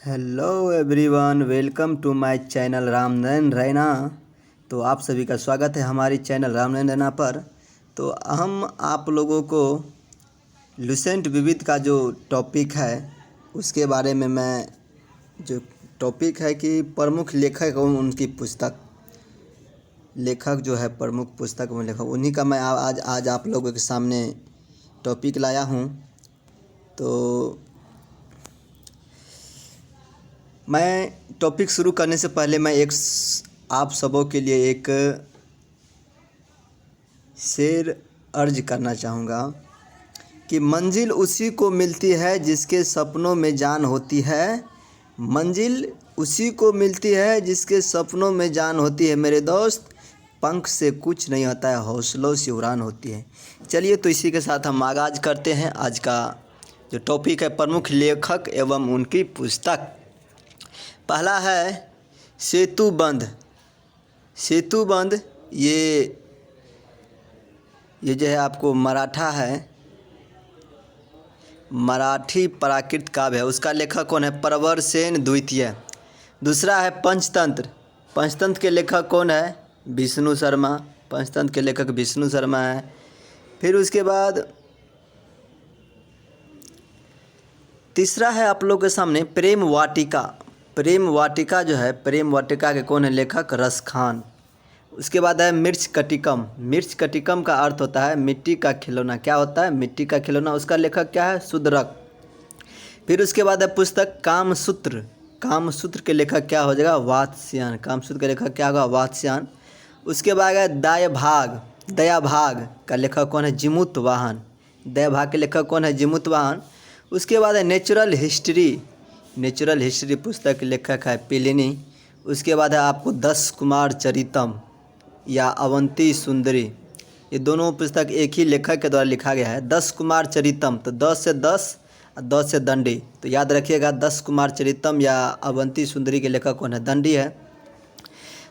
Hello everyone, welcome to my channel Ramnayan Raina. तो आप सभी का स्वागत है हमारी चैनल रामनयन रैना पर। तो हम आप लोगों को लुसेंट विविध का जो टॉपिक है उसके बारे में जो टॉपिक है कि प्रमुख लेखक और उनकी पुस्तक, लेखक जो है प्रमुख पुस्तक में लेखक, उन्हीं का मैं आज आप लोगों के सामने टॉपिक लाया हूँ। तो मैं टॉपिक शुरू करने से पहले मैं आप सबों के लिए एक शेर अर्ज करना चाहूँगा कि मंजिल उसी को मिलती है जिसके सपनों में जान होती है। मंजिल उसी को मिलती है जिसके सपनों में जान होती है मेरे दोस्त। पंख से कुछ नहीं होता है, हौसलों से उड़ान होती है। चलिए, तो इसी के साथ हम आगाज़ करते हैं। आज का जो टॉपिक है प्रमुख लेखक एवं उनकी पुस्तक। पहला है सेतुबंध। सेतुबंध ये जो है आपको मराठी प्राकृत काव्य है। उसका लेखक कौन है? प्रवर सेन द्वितीय। दूसरा है पंचतंत्र। पंचतंत्र के लेखक कौन है? विष्णु शर्मा। पंचतंत्र के लेखक विष्णु शर्मा है। फिर उसके बाद तीसरा है आप लोगों के सामने प्रेम वाटिका। प्रेम वाटिका जो है, प्रेम वाटिका के कौन है लेखक? रस खान। उसके बाद है मिर्च कटिकम। मिर्च कटिकम का अर्थ होता है मिट्टी का खिलौना। क्या होता है? मिट्टी का खिलौना। उसका लेखक क्या है? शूद्रक। फिर उसके बाद है पुस्तक कामसूत्र। कामसूत्र के लेखक क्या हो जाएगा? वात्स्यायन। कामसूत्र के लेखक क्या होगा? वात्स्यायन। उसके बाद है दयाभाग। दयाभाग का लेखक कौन है? जिमुत वाहन। दयाभाग के लेखक कौन है? जिमुत वाहन। उसके बाद है नेचुरल हिस्ट्री। नेचुरल हिस्ट्री पुस्तक के लेखक है प्लिनी। उसके बाद है आपको 10 कुमार चरितम या अवंती सुंदरी। ये दोनों पुस्तक एक ही लेखक के द्वारा लिखा गया है। 10 कुमार चरितम, तो 10 से 10 और 10 से दंडी। तो याद रखिएगा, 10 कुमार चरितम या अवंती सुंदरी के लेखक कौन है? दंडी है।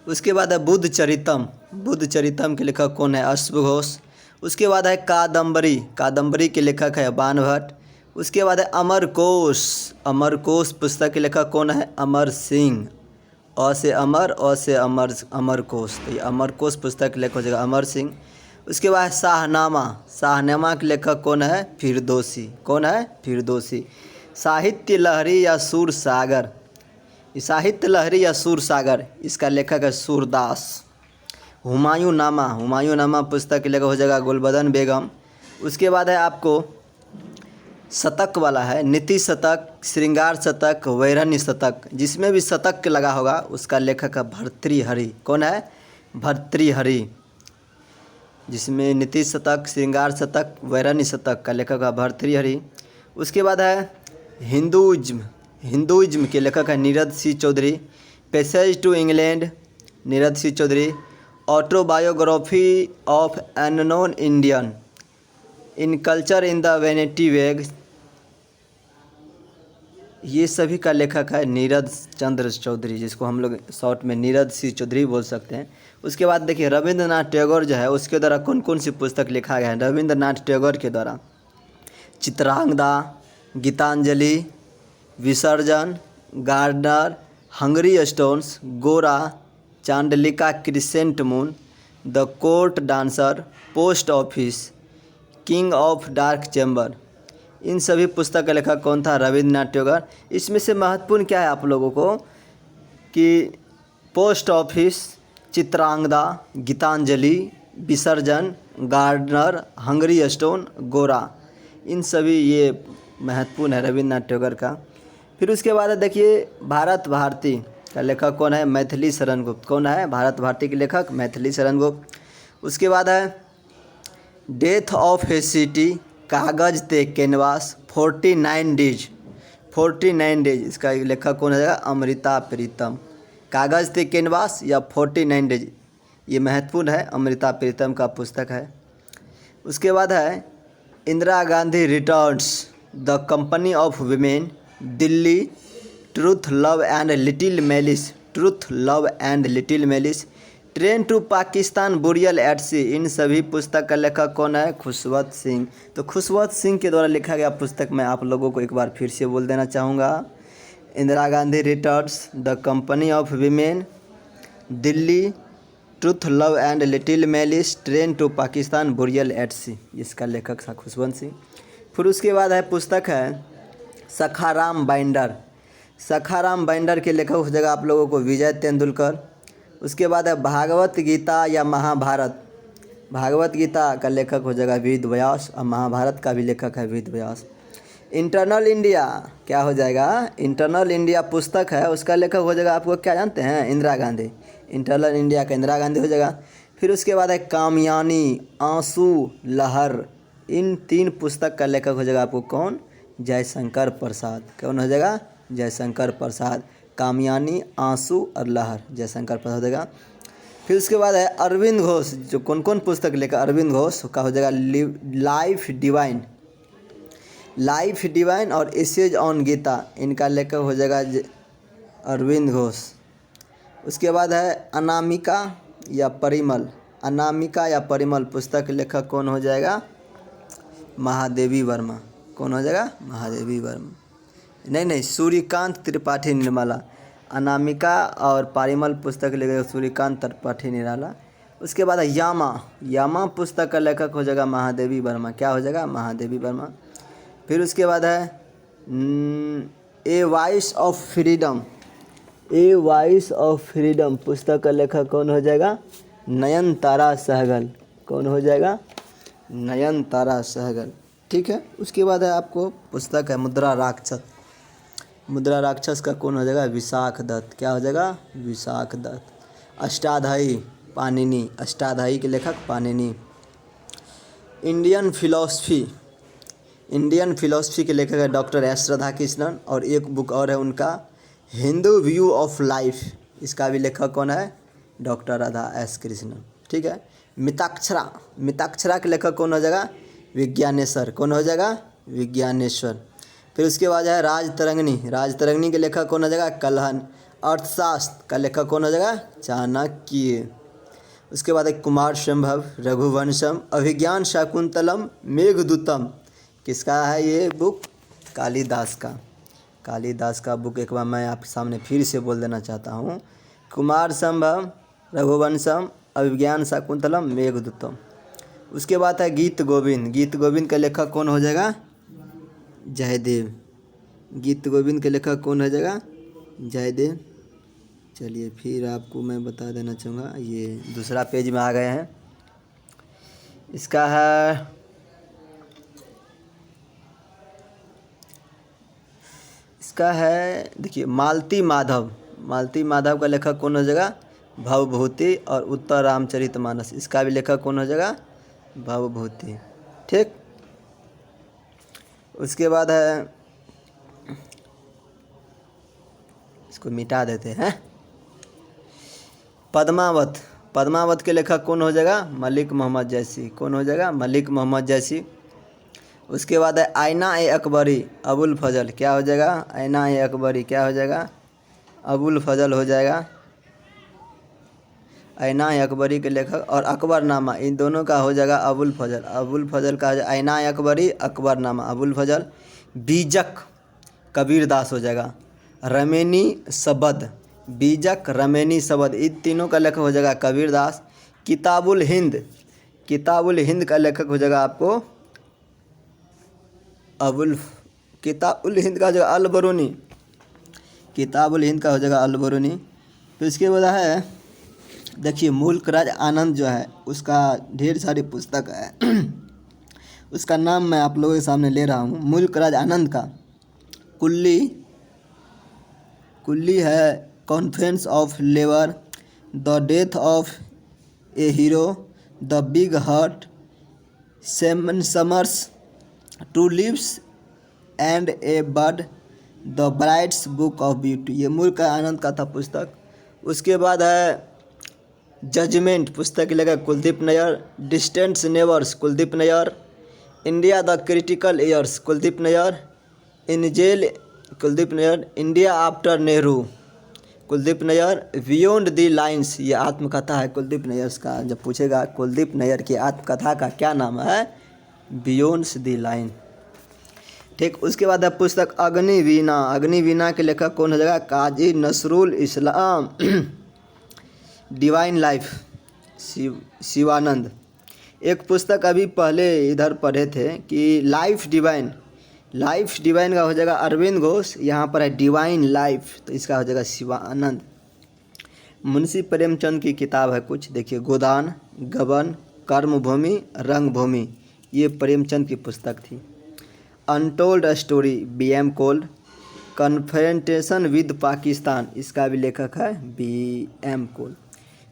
उसके बाद है बुद्ध चरितम। बुद्ध चरितम के लेखक कौन है? अश्वघोष। उसके बाद है कादम्बरी। कादम्बरी के लेखक है बाणभट्ट। उसके बाद है अमरकोश। अमरकोश पुस्तक के लेखक कौन है? अमर सिंह। अ से अमर, अ से अमर, अमरकोश। तो ये अमरकोश पुस्तक के लेखक हो जाएगा अमर सिंह। उसके बाद शाहनामा। शाहनामा के लेखक कौन है? फिरदौसी। कौन है? फिरदौसी। साहित्य लहरी या सूर सागर। साहित्य लहरी या सूर सागर, इसका लेखक है सूरदास। हुमायूं नामा। हुमायूं नामा पुस्तक के लेखक हो जाएगा गुलबदन बेगम। उसके बाद है आपको शतक वाला है, नीति शतक, श्रृंगार शतक, वैरण्य शतक। जिसमें भी शतक लगा होगा उसका लेखक है भर्तृहरि। कौन है? भर्तृहरि। जिसमें नीति शतक, श्रृंगार शतक, वैरण्य शतक का लेखक है भर्तृहरि। उसके बाद है हिंदुइज्म। हिंदुइज्म के लेखक है Nirad C Chaudhuri. Passage to England, Nirad C Chaudhuri. Autobiography of unknown Indian, in culture in the vanity bag, ये सभी का लेखक है नीरद चंद्र चौधरी, जिसको हम लोग शॉर्ट में नीरद सी चौधरी बोल सकते हैं। उसके बाद देखिए रविंद्रनाथ टैगोर जो है उसके द्वारा कौन कौन सी पुस्तक लिखा गया है? रविंद्रनाथ टैगोर के द्वारा चित्रांगदा, गीतांजलि, विसर्जन, gardener, hungry stones, Gora, Chandalika crescent moon, the court dancer, post office, king of dark chamber. इन सभी पुस्तक का लेखक कौन था? रविंद्रनाथ टैगोर। इसमें से महत्वपूर्ण क्या है आप लोगों को कि पोस्ट ऑफिस, चित्रांगदा, गीतांजलि, विसर्जन, गार्डनर, हंगरी स्टोन, गोरा, इन सभी ये महत्वपूर्ण है रविंद्रनाथ टैगोर का। फिर उसके बाद देखिए भारत भारती का लेखक कौन है? मैथिली शरण गुप्त। कौन है? भारत भारती के लेखक मैथिली शरण गुप्त। उसके बाद है डेथ ऑफ ए सिटी, कागज ते कैनवास, 49 डेज। 49 डेज, इसका लेखक कौन है? अमृता प्रीतम। कागज ते कैनवास या 49 डेज, ये महत्वपूर्ण है, अमृता प्रीतम का पुस्तक है। उसके बाद है Indira Gandhi returns, the company of women, Delhi, truth love and little malice, truth love and little malice, train to Pakistan, burial at sea. इन सभी पुस्तक का लेखक कौन है? खुशवंत सिंह। तो खुशवंत सिंह के द्वारा लिखा गया पुस्तक मैं आप लोगों को एक बार फिर से बोल देना चाहूँगा। Indira Gandhi returns, the company of women, Delhi, truth, love and little malice, train to Pakistan, burial at sea. इसका लेखक था खुशवंत सिंह। फिर उसके बाद है पुस्तक है सखाराम बाइंडर। सखाराम बाइंडर के लेखक हो जाएगा आप लोगों को विजय तेंदुलकर। उसके बाद है भागवत गीता या महाभारत। भागवत गीता का लेखक हो जाएगा वेद व्यास और महाभारत का भी लेखक है वेद व्यास। इंटरनल इंडिया क्या हो जाएगा, इंटरनल इंडिया पुस्तक है उसका लेखक हो जाएगा आपको क्या जानते हैं, इंदिरा गांधी। इंटरनल इंडिया का इंदिरा गांधी हो जाएगा। फिर उसके बाद है कामयानी, आंसू, लहर। इन 3 पुस्तक का लेखक हो जाएगा आपको कौन, जयशंकर प्रसाद। कौन हो जाएगा, जयशंकर प्रसाद। कामयानी, आंसू और लहर, जयशंकर प्रसाद हो जाएगा। फिर उसके बाद है अरविंद घोष। जो कौन कौन पुस्तक लेकर, अरविंद घोष का हो जाएगा लाइफ डिवाइन, लाइफ डिवाइन और एसेज ऑन गीता। इनका लेखक हो जाएगा अरविंद घोष। उसके बाद है अनामिका या परिमल। अनामिका या परिमल पुस्तक लेखक कौन हो जाएगा, महादेवी वर्मा। कौन हो जाएगा, महादेवी वर्मा। नहीं, सूर्यकांत त्रिपाठी निर्मला। अनामिका और परिमल पुस्तक लेखक सूर्यकांत त्रिपाठी निराला। उसके बाद है यामा। यामा पुस्तक का लेखक हो जाएगा महादेवी वर्मा। क्या हो जाएगा, महादेवी वर्मा। फिर उसके बाद है a voice of freedom. A voice of freedom पुस्तक का लेखक कौन हो जाएगा, नयनतारा सहगल। कौन हो जाएगा, नयनतारा सहगल। ठीक है। उसके बाद है आपको पुस्तक है मुद्रा राक्षस। मुद्रा राक्षस का कौन हो जाएगा, विशाख दत्त। क्या हो जाएगा, विशाख दत्त। अष्टाध्यायी, पाणिनि। अष्टाध्यायी के लेखक Panini. Indian philosophy, Indian philosophy के लेखक है डॉक्टर एस राधाकृष्णन। और एक बुक और है उनका हिंदू व्यू ऑफ लाइफ। इसका भी लेखक कौन है, डॉक्टर राधा एस कृष्णन। ठीक है। मिताक्षरा, मिताक्षरा के लेखक कौन हो जाएगा, विज्ञानेश्वर। कौन हो जाएगा, विज्ञानेश्वर। फिर उसके बाद है राजतरंगिणी। राजतरंगिणी के लेखक कौन हो जाएगा, कल्हन। अर्थशास्त्र का लेखक कौन हो जाएगा, चाणक्य। उसके बाद है कुमार संभव, रघुवंशम, अभिज्ञान शाकुंतलम, मेघदूतम। किसका है ये बुक, कालिदास का। कालिदास का बुक एक बार मैं आपके सामने फिर से बोल देना चाहता हूँ, कुमार संभव, रघुवंशम, अभिज्ञान शाकुंतलम, मेघदूतम। उसके बाद है गीत गोविंद। गीत गोविंद का लेखक कौन हो जाएगा, जयदेव। गीत गोविंद के लेखक कौन हो जाएगा, जयदेव। चलिए फिर आपको मैं बता देना चाहूँगा, ये दूसरा पेज में आ गए हैं। इसका है देखिए मालती माधव। मालती माधव का लेखक कौन हो जाएगा, भवभूति और उत्तर रामचरितमानस। इसका भी लेखक कौन हो जाएगा, भवभूति। ठीक। उसके बाद है, इसको मिटा देते हैं, पद्मावत। पद्मावत के लेखक कौन हो जाएगा, मलिक मोहम्मद जैसी। कौन हो जाएगा, मलिक मोहम्मद जैसी। उसके बाद है आईना ए अकबरी, अबुल फजल। क्या हो जाएगा, आईना ए अकबरी क्या हो जाएगा, अबुल फजल हो जाएगा। आईना ए अकबरी के लेखक और अकबरनामा, इन दोनों का हो जाएगा अबुल फजल। अबुल फजल का आईना ए अकबरी, अकबरनामा, अबुल फजल। बीजक कबीरदास हो जाएगा। रमेनी सबद, बीजक, रमेनी सबद, इन तीनों का लेखक हो जाएगा कबीरदास। किताबुल हिंद, किताबुल हिंद का लेखक हो जाएगा आपको किताबुल हिंद का हो जाएगा अल-बरूनी। किताबुल हिंद का हो जाएगा अल-बरूनी। फिर इसके बाद है देखिए मुल्क राज आनंद जो है उसका ढेर सारी पुस्तक है उसका नाम मैं आप लोगों के सामने ले रहा हूँ। मुल्क राज आनंद का कुल्ली है, conference of labour, the death of a hero, the big heart, seven summers, two leaves and a bud, the bride's book of beauty. ये मुल्क आनंद का था पुस्तक। उसके बाद है जजमेंट पुस्तक लेगा Kuldip Nayar. Distance neighbours Kuldip Nayar. India the critical years Kuldip Nayar. In jail Kuldip Nayar. India after Nehru Kuldip Nayar. Beyond the lines, ये आत्मकथा है कुलदीप नैयर का। जब पूछेगा कुलदीप नैयर की आत्मकथा का क्या नाम है, बियॉन्ड दी लाइन। ठीक। उसके बाद है पुस्तक अग्निवीणा। अग्निवीणा के लेखक कौन हो जाएगा? काजी नसरुल इस्लाम। Divine life Sivananda. एक पुस्तक अभी पहले इधर पढ़े थे कि लाइफ डिवाइन का हो जाएगा अरविंद घोष, यहाँ पर है डिवाइन लाइफ, तो इसका हो जाएगा शिवानंद। मुंशी प्रेमचंद की किताब है कुछ, देखिए गोदान, गबन, कर्मभूमि, रंगभूमि, ये प्रेमचंद की पुस्तक थी। Untold story B.M. Cold. Confrontation with Pakistan, इसका भी लेखक है B.M. कोल्ड।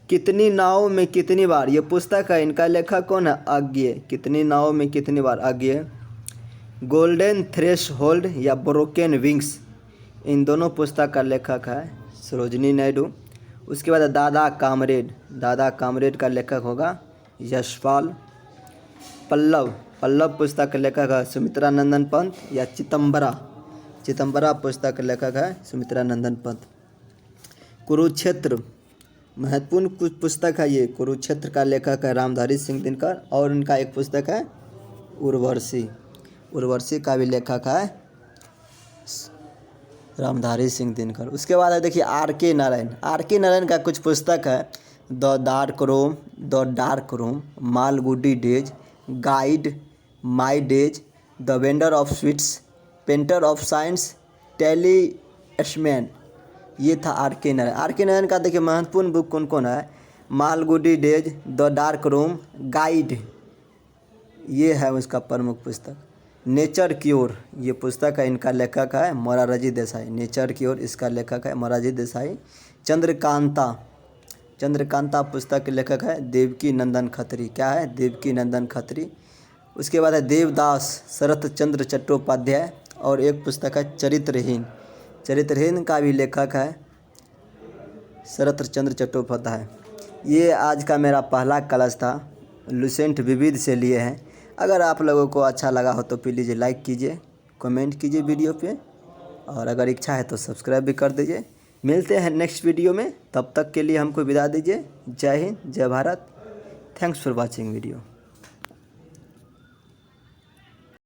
कितनी नावों में कितनी बार, ये पुस्तक है, इनका लेखक कौन है? अज्ञे। कितनी नावों में कितनी बार, अज्ञे। गोल्डन थ्रेशहोल्ड या ब्रोकन विंग्स, इन दोनों पुस्तक का लेखक है सरोजिनी नायडू। उसके बाद दादा कामरेड का लेखक होगा यशपाल। पल्लव पुस्तक का लेखक है सुमित्रा नंदन पंत या चितंबरा पुस्तक का लेखक है सुमित्रा नंदन पंत। कुरुक्षेत्र महत्वपूर्ण कुछ पुस्तक है ये। कुरुक्षेत्र का लेखक है रामधारी सिंह दिनकर और उनका एक पुस्तक है उर्वशी का भी लेखक है रामधारी सिंह दिनकर। उसके बाद है देखिए R.K. नारायण का कुछ पुस्तक है the dark room, Malgudi days, guide my days, the vendor of sweets, painter of signs, talisman, ये था R.K. नारायण का देखिए महत्वपूर्ण बुक कौन कौन है? Malgudi days, the dark room, guide, ये है उसका प्रमुख पुस्तक। नेचर की ओर, ये पुस्तक है, इनका लेखक है मोरारजी देसाई। नेचर की ओर, इसका लेखक है मोरारजी देसाई। चंद्रकांता पुस्तक के लेखक है देवकी नंदन खत्री। क्या है? देवकी नंदन खत्री। उसके बाद है देवदास शरत चंद्र चट्टोपाध्याय और एक पुस्तक है चरित्रहीन का भी लेखक है शरत चंद्र चट्टोपाध्याय। ये आज का मेरा पहला क्लास था, लुसेंट विविध से लिए हैं। अगर आप लोगों को अच्छा लगा हो तो प्लीज़ लाइक कीजिए, कमेंट कीजिए वीडियो पे, और अगर इच्छा है तो सब्सक्राइब भी कर दीजिए। मिलते हैं नेक्स्ट वीडियो में, तब तक के लिए हमको विदा दीजिए। जय हिंद, जय Bharat. Thanks for watching video.